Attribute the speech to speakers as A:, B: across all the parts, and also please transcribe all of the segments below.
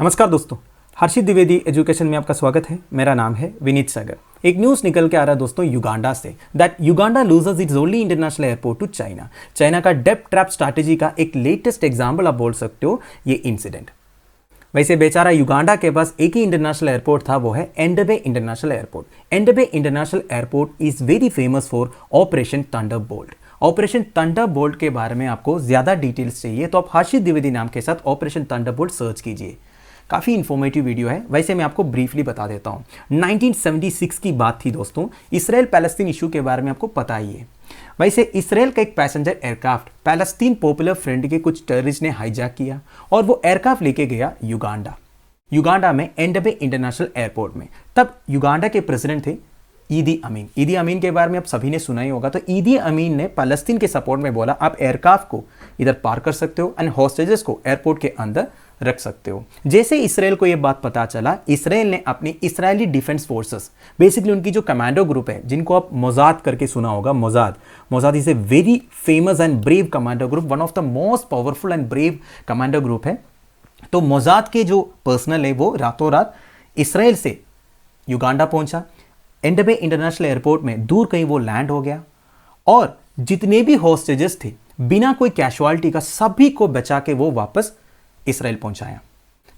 A: नमस्कार दोस्तों, हर्षित द्विवेदी एजुकेशन में आपका स्वागत है। मेरा नाम है विनीत सागर। एक न्यूज़ निकल के आ रहा है दोस्तों युगांडा से, that Uganda loses its only international airport to China. China का डेप्थ ट्रैप स्ट्रैटेजी का एक लेटेस्ट एग्जाम्पल आप बोल सकते हो ये इंसिडेंट। वैसे बेचारा युगांडा के पास एक ही इंटरनेशनल एयरपोर्ट था, वो है Entebbe international Airport. Entebbe international Airport is very famous for Operation Thunderbolt. Operation Thunderbolt के बारे में आपको ज़्यादा डिटेल्स चाहिए तो आप हर्षित द्विवेदी नाम के साथ ऑपरेशन थंडरबोल्ट सर्च कीजिए। काफ़ी इन्फॉर्मेटिव वीडियो है। वैसे मैं आपको ब्रीफली बता देता हूँ। 1976 की बात थी दोस्तों। इसराइल पैलेस्तीन इशू के बारे में आपको पता ही है। वैसे इसराइल का एक passenger aircraft Palestine popular front के कुछ टेररिस्ट ने हाईजैक किया और वो एयरक्राफ्ट लेके गया युगांडा में एंडबे इंटरनेशनल एयरपोर्ट में। तब युगांडा के प्रेसिडेंट थे ईदी अमीन। ईदी अमीन के बारे में आप सभी ने सुना ही होगा। तो ईदी अमीन ने पैलेस्तीन के सपोर्ट में बोला आप एयरक्राफ्ट को इधर पार कर सकते हो एंड हॉस्टेजेस को एयरपोर्ट के अंदर रख सकते हो। जैसे इसराइल को यह बात पता चला, इसराइल ने अपनी इजरायली डिफेंस फोर्सेस, बेसिकली उनकी जो कमांडो ग्रुप है जिनको आप मोसाद करके सुना होगा, Mossad is a very famous and brave commando group, one of the most powerful and brave commando group है। तो मोसाद के जो पर्सनल है वो रातों रात इसराइल से युगांडा पहुंचा। एंडबे इंटरनेशनल एयरपोर्ट में दूर कहीं वो लैंड हो गया और जितने भी हॉस्टेजेस थे बिना कोई कैजुअलिटी का सभी को बचा के वो वापस इसराइल पहुंचाया।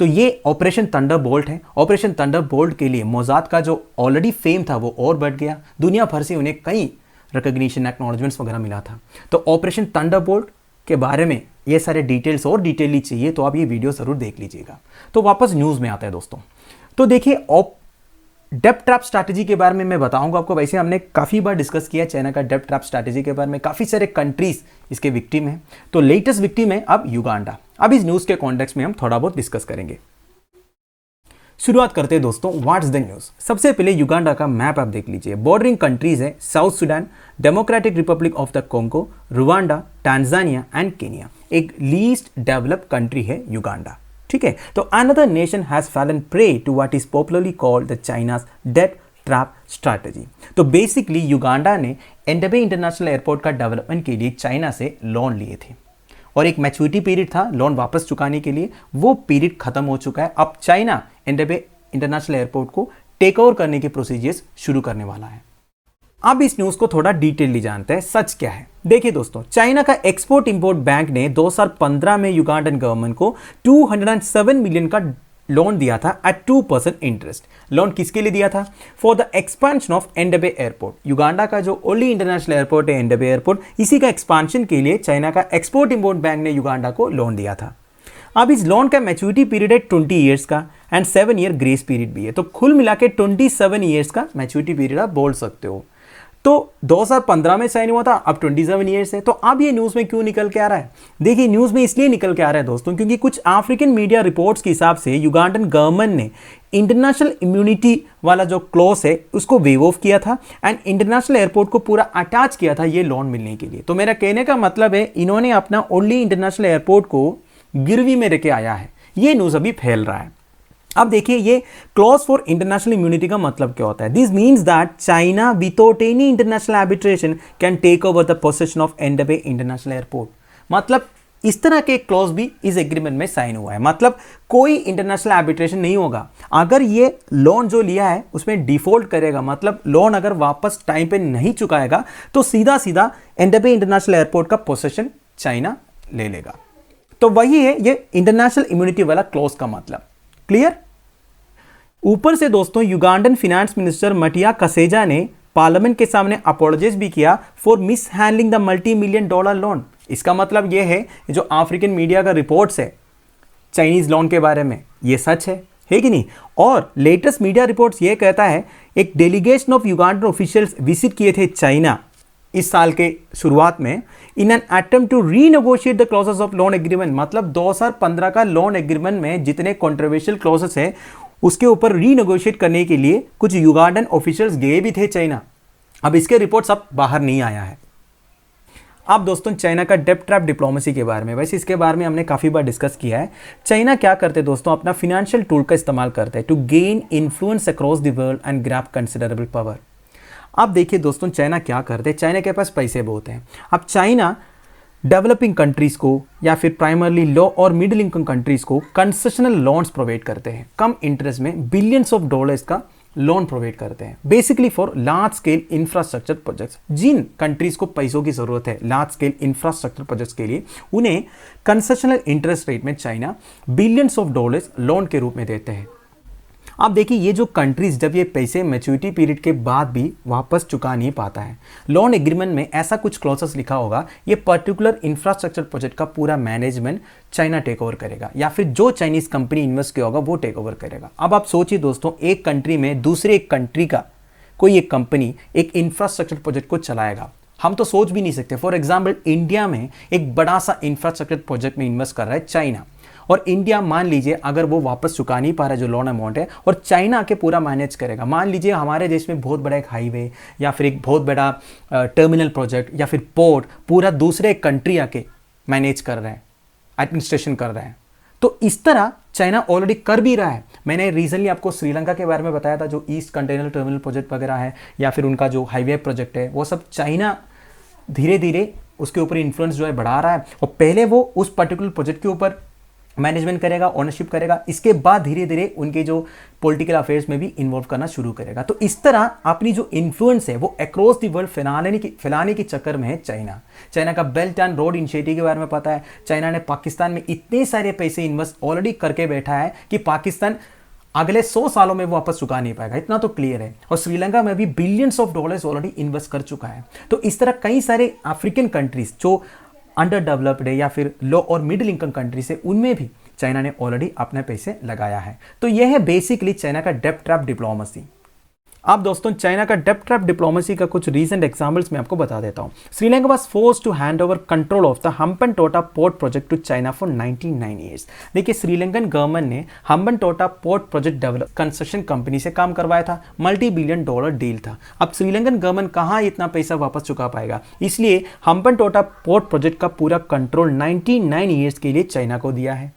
A: तो ये ऑपरेशन थंडरबोल्ट है। ऑपरेशन थंडरबोल्ट के लिए मोसाद का जो ऑलरेडी फेम था वो और बढ़ गया। दुनिया भर से उन्हें कई रिकॉग्निशन एक्नॉलेजमेंट्स वगैरह मिला था। तो ऑपरेशन थंडरबोल्ट के बारे में ये सारे डिटेल्स और डिटेली चाहिए तो आप ये वीडियो जरूर देख लीजिएगा। तो वापस न्यूज़ में आता है दोस्तों। तो देखिए डेप्थ ट्रैप स्ट्रैटेजी के बारे में मैं बताऊंगा आपको। वैसे हमने काफ़ी बार डिस्कस किया चाइना का डेप्थ ट्रैप स्ट्रैटेजी के बारे में। काफ़ी सारे कंट्रीज इसके विक्टिम हैं। तो लेटेस्ट विक्टिम है अब युगांडा। अब इस न्यूज़ के कॉन्टेक्स्ट में हम थोड़ा बहुत डिस्कस करेंगे। शुरुआत करते हैं दोस्तों, व्हाट्स द न्यूज़। सबसे पहले युगांडा का मैप आप देख लीजिए। बॉर्डरिंग कंट्रीज है South Sudan, Democratic Republic of the Congo, Rwanda, Tanzania and Kenya. एक लीस्ट डेवलप्ड कंट्री है युगांडा, ठीक है। तो another nation has fallen prey to what is popularly called the China's डेप्थ ट्रैप स्ट्रैटेजी। तो basically Uganda ने Entebbe international airport का development के लिए चाइना से लोन लिए थे और एक मैच्योरिटी पीरियड था लोन वापस चुकाने के लिए। वो पीरियड खत्म हो चुका है। अब चाइना एंडबे इंटरनेशनल एयरपोर्ट को टेक ओवर करने के प्रोसीजर्स शुरू करने वाला है। अब इस न्यूज़ को थोड़ा डिटेलली जानते हैं, सच क्या है। देखिए दोस्तों, चाइना का एक्सपोर्ट इंपोर्ट बैंक ने 2015 में युगांडन गवर्नमेंट को 207 मिलियन का लोन दिया था एट 2% इंटरेस्ट। लोन किसके लिए दिया था? For the expansion of Entebbe Airport. Uganda का जो ओनली इंटरनेशनल एयरपोर्ट है एंडबे एयरपोर्ट, इसी का एक्सपांशन के लिए चाइना का एक्सपोर्ट इंपोर्ट बैंक ने युगांडा को लोन दिया था। अब इस लोन का मैच्योरिटी पीरियड है 20 ईयर्स का एंड 7 ईयर ग्रेस पीरियड भी है। तो कुल मिला के 27 ईयर्स का मैच्योरिटी पीरियड आप बोल सकते हो। तो 2015 में साइन हुआ था, अब 27 ईयर्स है। तो अब ये न्यूज़ में क्यों निकल के आ रहा है? देखिए न्यूज़ में इसलिए निकल के आ रहा है दोस्तों क्योंकि कुछ अफ्रीकन मीडिया रिपोर्ट्स के हिसाब से युगांडन गवर्नमेंट ने इंटरनेशनल इम्यूनिटी वाला जो क्लॉज है उसको वेव ऑफ किया था एंड इंटरनेशनल एयरपोर्ट को पूरा अटैच किया था ये लोन मिलने के लिए। तो मेरा कहने का मतलब है इन्होंने अपना ओनली इंटरनेशनल एयरपोर्ट को गिरवी में रखे आया है। ये न्यूज़ अभी फैल रहा है। अब देखिए ये क्लॉज फॉर इंटरनेशनल इम्यूनिटी का मतलब क्या होता है? This means that China without any international arbitration can take over the possession of Entebbe international Airport. मतलब इस तरह के क्लॉज भी इस एग्रीमेंट में साइन हुआ है। मतलब कोई इंटरनेशनल आर्बिट्रेशन नहीं होगा। अगर ये लोन जो लिया है उसमें डिफॉल्ट करेगा, मतलब लोन अगर वापस टाइम पे नहीं चुकाएगा तो सीधा सीधा एंडबे इंटरनेशनल एयरपोर्ट का पोसेशन चाइना ले लेगा। तो वही है ये इंटरनेशनल इम्यूनिटी वाला क्लॉज का मतलब। क्लियर? ऊपर से दोस्तों युगांडन फिनेंस मिनिस्टर मटिया कसेजा ने पार्लियामेंट के सामने अपोलोजाइज भी किया for miss handling the $multi-million loan. इसका मतलब यह है जो अफ्रीकन मीडिया का रिपोर्ट्स है चाइनीज लोन के बारे में ये सच है कि नहीं? और लेटेस्ट मीडिया रिपोर्ट्स ये कहता है एक delegation of Ugandan officials visit किए थे चाइना इस साल के शुरुआत में in an attempt to renegotiate the clauses of loan agreement. मतलब 2015 का लोन एग्रीमेंट में जितने कॉन्ट्रोवर्शियल क्लॉजेस है उसके ऊपर रीनेगोशिएट करने के लिए कुछ युगांडन ऑफिशियल्स गए भी थे चाइना। अब इसके रिपोर्ट्स अब बाहर नहीं आया है। अब दोस्तों चाइना का डेप्थ ट्रैप डिप्लोमेसी के बारे में, वैसे इसके बारे में हमने काफ़ी बार डिस्कस किया है। चाइना क्या करते हैं दोस्तों? अपना फिनेंशियल टूल का इस्तेमाल करते हैं to gain influence across the world and grab considerable power. अब देखिए दोस्तों चाइना क्या करते हैं। चाइना के पास पैसे बहुत हैं। अब चाइना डेवलपिंग कंट्रीज़ को या फिर प्राइमरली लो और मिडिल इनकम कंट्रीज़ को कंसेशनल लोन्स प्रोवाइड करते हैं, कम इंटरेस्ट में बिलियंस ऑफ डॉलर्स का लोन प्रोवाइड करते हैं, basically for large scale infrastructure projects. जिन कंट्रीज़ को पैसों की ज़रूरत है लार्ज स्केल इंफ्रास्ट्रक्चर प्रोजेक्ट्स के लिए, उन्हें कंसेशनल इंटरेस्ट रेट में China billions of dollars loan के रूप में देते हैं। आप देखिए, ये जो कंट्रीज जब ये पैसे मैच्योरिटी पीरियड के बाद भी वापस चुका नहीं पाता है, लोन एग्रीमेंट में ऐसा कुछ क्लॉसेस लिखा होगा, ये पर्टिकुलर इंफ्रास्ट्रक्चर प्रोजेक्ट का पूरा मैनेजमेंट चाइना टेक ओवर करेगा या फिर जो चाइनीज कंपनी इन्वेस्ट किया होगा वो टेक ओवर करेगा। अब आप सोचिए दोस्तों, एक कंट्री में दूसरे एक कंट्री का कोई एक कंपनी एक इंफ्रास्ट्रक्चर प्रोजेक्ट को चलाएगा, हम तो सोच भी नहीं सकते। फॉर एग्जाम्पल, इंडिया में एक बड़ा सा इंफ्रास्ट्रक्चर प्रोजेक्ट में इन्वेस्ट कर रहा है चाइना, और इंडिया मान लीजिए अगर वो वापस चुका नहीं पा रहा है जो लोन अमाउंट है, और चाइना के पूरा मैनेज करेगा। मान लीजिए हमारे देश में बहुत बड़ा एक हाईवे या फिर एक बहुत बड़ा टर्मिनल प्रोजेक्ट या फिर पोर्ट पूरा दूसरे कंट्री आके मैनेज कर रहे हैं, एडमिनिस्ट्रेशन कर रहे हैं, तो इस तरह चाइना ऑलरेडी कर भी रहा है। मैंने रिसेंटली आपको श्रीलंका के बारे में बताया था, जो ईस्ट कंटेनर टर्मिनल प्रोजेक्ट वगैरह है या फिर उनका जो हाईवे प्रोजेक्ट है, वो सब चाइना धीरे धीरे उसके ऊपर इन्फ्लुएंस जो है बढ़ा रहा है, और पहले वो उस पर्टिकुलर प्रोजेक्ट के ऊपर मैनेजमेंट करेगा, ओनरशिप करेगा, इसके बाद धीरे धीरे उनके जो पॉलिटिकल अफेयर्स में भी इन्वॉल्व करना शुरू करेगा। तो इस तरह अपनी जो इन्फ्लुएंस है वो अक्रॉस द वर्ल्ड फैलाने के चक्कर में है चाइना का बेल्ट एंड रोड इनिशिएटिव के बारे में पता है। चाइना ने पाकिस्तान में इतने सारे पैसे इन्वेस्ट ऑलरेडी करके बैठा है कि पाकिस्तान अगले 100 सालों में वापस चुका नहीं पाएगा, इतना तो क्लियर है। और श्रीलंका में भी billions of dollars already invest कर चुका है। तो इस तरह कई सारे अफ्रीकन कंट्रीज जो अंडर डेवलप्ड है या फिर लो और मिडिल इनकम कंट्रीज है, उनमें भी चाइना ने ऑलरेडी अपने पैसे लगाया है। तो यह है बेसिकली चाइना का डेब्ट ट्रैप डिप्लोमेसी। अब दोस्तों, चाइना का डेब्ट ट्रैप डिप्लोमेसी का कुछ रीसेंट एग्जांपल्स मैं आपको बता देता हूं। Sri Lanka was forced to hand over control of the Hambantota port project to China for 99 years. देखिए, श्रीलंकन गवर्नमेंट ने Hambantota port project develop construction company से काम करवाया था, $multi-billion डील था। अब श्रीलंकन गवर्नमेंट कहाँ इतना पैसा वापस चुका पाएगा, इसलिए हम्बनटोटा पोर्ट प्रोजेक्ट का पूरा कंट्रोल 99 ईयर्स के लिए चाइना को दिया है।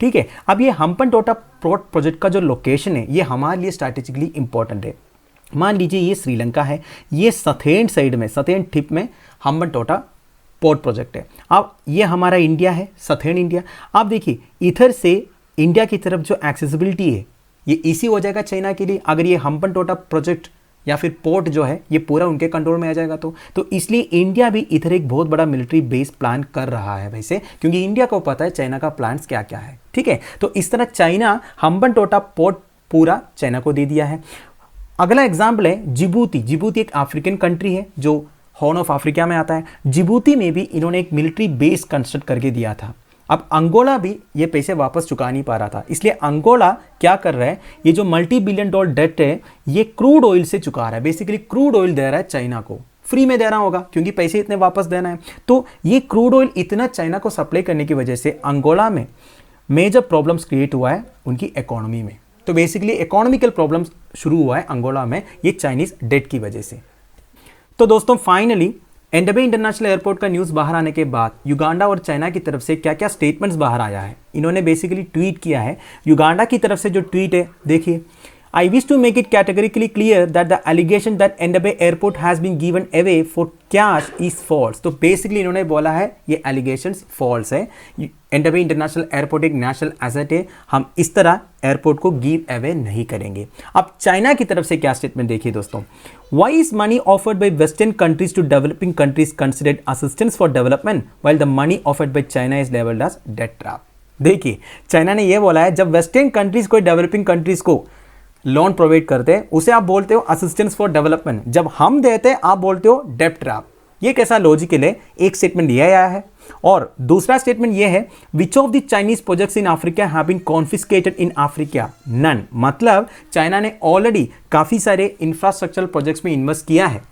A: ठीक है, अब ये हम्बनटोटा पोर्ट प्रोजेक्ट का जो लोकेशन है ये हमारे लिए स्ट्रैटेजिकली इंपॉर्टेंट है। मान लीजिए ये श्रीलंका है, ये सथेन साइड में, सथेन टिप में हम्बनटोटा पोर्ट प्रोजेक्ट है। अब ये हमारा इंडिया है, सथेन इंडिया। आप देखिए, इधर से इंडिया की तरफ जो एक्सेसिबिलिटी है ये इजी हो जाएगा चाइना के लिए, अगर ये हम्बनटोटा प्रोजेक्ट या फिर पोर्ट जो है ये पूरा उनके कंट्रोल में आ जाएगा। तो इसलिए इंडिया भी इधर एक बहुत बड़ा मिलिट्री बेस प्लान कर रहा है वैसे, क्योंकि इंडिया को पता है चाइना का प्लान्स क्या क्या है। ठीक है, तो इस तरह चाइना हम्बनटोटा पोर्ट पूरा चाइना को दे दिया है। अगला एग्जाम्पल है जिबूती। जिबूती एक अफ्रीकन कंट्री है जो हॉर्न ऑफ अफ्रीका में आता है। जिबूती में भी इन्होंने एक मिलिट्री बेस कंस्ट्रक्ट करके दिया था। अब अंगोला भी ये पैसे वापस चुका नहीं पा रहा था, इसलिए अंगोला क्या कर रहा है, ये जो $multi-billion डेट है ये क्रूड ऑयल से चुका रहा है। बेसिकली क्रूड ऑयल दे रहा है चाइना को, फ्री में दे रहा होगा क्योंकि पैसे इतने वापस देना है। तो ये क्रूड ऑयल इतना चाइना को सप्लाई करने की वजह से अंगोला में मेजर प्रॉब्लम्स क्रिएट हुआ है उनकी इकोनॉमी में। तो बेसिकली इकोनॉमिकल प्रॉब्लम्स शुरू हुआ है अंगोला में ये चाइनीज डेट की वजह से। तो दोस्तों, फाइनली एंटबे इंटरनेशनल एयरपोर्ट का न्यूज़ बाहर आने के बाद युगांडा और चाइना की तरफ से क्या क्या स्टेटमेंट्स बाहर आया है, इन्होंने बेसिकली ट्वीट किया है। युगांडा की तरफ से जो ट्वीट है देखिए, I wish to make it categorically clear that the allegation that Entebbe airport has been given away for cash is false। तो बेसिकली इन्होंने बोला है ये allegations false है। एंटेबे इंटरनेशनल एयरपोर्ट एक नेशनल एसेट है, हम इस तरह एयरपोर्ट को गिव अवे नहीं करेंगे। अब चाइना की तरफ से क्या स्टेटमेंट देखिए दोस्तों, Why is money offered by Western countries to developing countries considered assistance for development while the money offered by China is labeled as debt trap। देखिए, चाइना ने ये बोला है जब वेस्टर्न कंट्रीज को डेवलपिंग कंट्रीज को लोन प्रोवाइड करते हैं उसे आप बोलते हो असिस्टेंस फॉर डेवलपमेंट, जब हम देते हैं आप बोलते हो डेब्ट ट्रैप। ये कैसा लॉजिकल है? एक स्टेटमेंट ये आया है और दूसरा स्टेटमेंट ये है, which of the Chinese projects in Africa have been confiscated in Africa? None. मतलब चाइना ने ऑलरेडी काफी सारे इंफ्रास्ट्रक्चरल प्रोजेक्ट्स में इन्वेस्ट किया है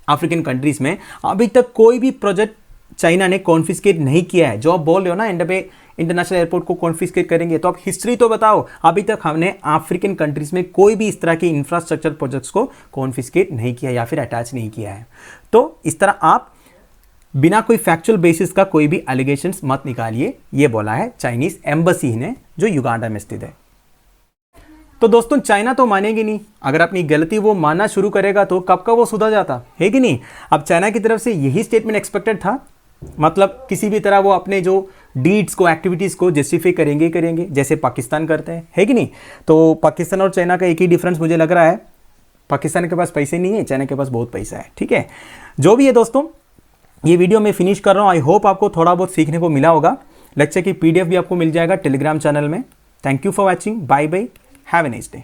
A: अफ्रीकन कंट्रीज में, अभी तक कोई भी प्रोजेक्ट चाइना ने कॉन्फिस्केट नहीं किया है। जो आप बोल रहे हो ना एंटेबे इंटरनेशनल एयरपोर्ट को कॉन्फिस्केट करेंगे, तो आप हिस्ट्री तो बताओ, अभी तक हमने अफ्रीकन कंट्रीज में कोई भी इस तरह के इंफ्रास्ट्रक्चर प्रोजेक्ट्स को कॉन्फिस्केट नहीं किया या फिर अटैच नहीं किया है। तो इस तरह आप बिना कोई फैक्चुअल बेसिस का कोई भी एलिगेशंस मत निकालिए, ये बोला है चाइनीज एम्बेसी ने जो युगांडा में स्थित है। तो दोस्तों, चाइना तो मानेगी नहीं, अगर अपनी गलती वो मानना शुरू करेगा तो कब का वो सुधर जाता है कि नहीं। अब चाइना की तरफ से यही स्टेटमेंट एक्सपेक्टेड था मतलब किसी भी तरह वो अपने जो डीड्स को, एक्टिविटीज़ को जस्टिफाई करेंगे जैसे पाकिस्तान करते हैं, है कि नहीं। तो पाकिस्तान और चाइना का एक ही डिफरेंस मुझे लग रहा है, पाकिस्तान के पास पैसे नहीं है, चाइना के पास बहुत पैसा है, ठीक है। जो भी है दोस्तों, ये वीडियो मैं फिनिश कर रहा हूँ। आई होप आपको थोड़ा बहुत सीखने को मिला होगा। लेक्चर की PDF भी आपको मिल जाएगा टेलीग्राम चैनल में। Thank you for watching, bye bye, have a nice day.